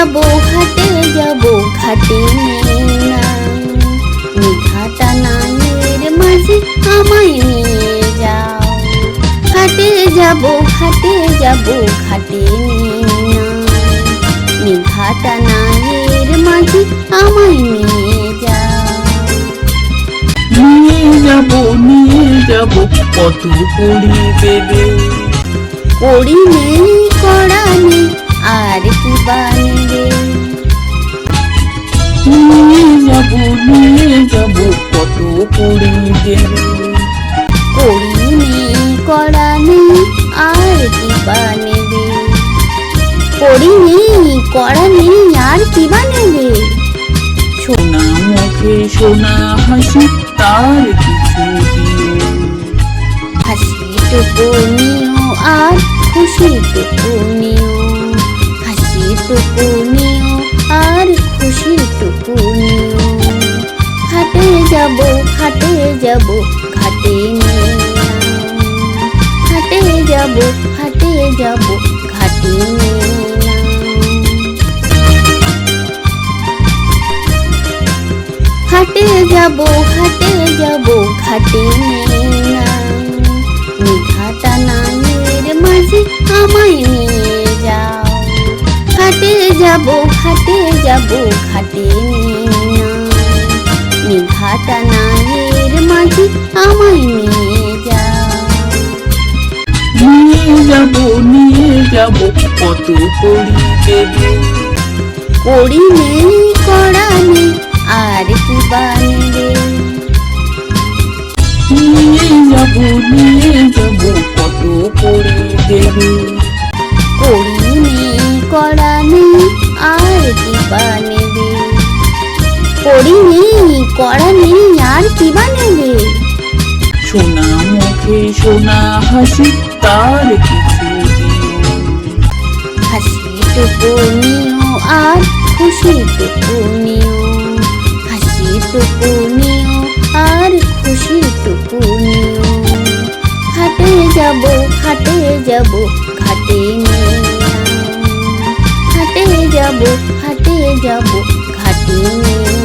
যাব হাটে যাব ঘাটে নাও, নিঘাটা নায়ের মাঝি আমায় নিয়ে যাও। হাটে যাব ঘাটে যাব ঘাটে নাও, নিঘাটা নায়ের মাঝি আমায় নিয়ে যাও। নিয়ে যাব কত কড়ি দেবে। কড়ি নেই কড়া নেই আর কি বানবে। নিয়ে যাব কত কড়ি দেবে। কড়ি নেই কড়া নেই আর কি বানবে। কড়ি নেই কড়া নেই আর কি বানবে। সোনা মুখে সোনা হাসি তার কিছু দিও। হাসিটুকু নিও আর খুশিটুকু নিও। হাসিটুকু নিও আর খুশিটুকু নিও। হাটে যাব ঘাটে যাব ঘাটে নিয়ে নাও। হাটে যাব ঘাটে যাব ঘাটে নিয়ে নাও। হাটে যাব ঘাটে যাব ঘাটে নিয়ে নাও, নিঘাটা নায়ের মাঝি আমায় নিয়ে যাও। হাটে যাব ঘাটে যাব ঘাটে নিয়ে নাও, নিঘাটা নায়ের মাঝি আমায় নিয়ে যাও। নিয়ে যাব কত কড়ি দেবে। কড়ি নেই কড়া নেই আর কি বানবে। নিয়ে যাব কত কড়ি দেবে। কড়ি নেই কড়া নেই আর কি বানবে। কড়ি নেই কড়া নেই আর কি বানবে। সোনা মুখে সোনা হাসি তার কিছু দিও। হাসিটুকু নিও আর খুশিটুকু নিও। হাসিটুকু নিও আর খুশিটুকু নিও। হাটে যাব ঘাটে যাব ঘাটে নিয়ে নাও। হাটে যাব ঘাটে যাব ঘাটে নিয়ে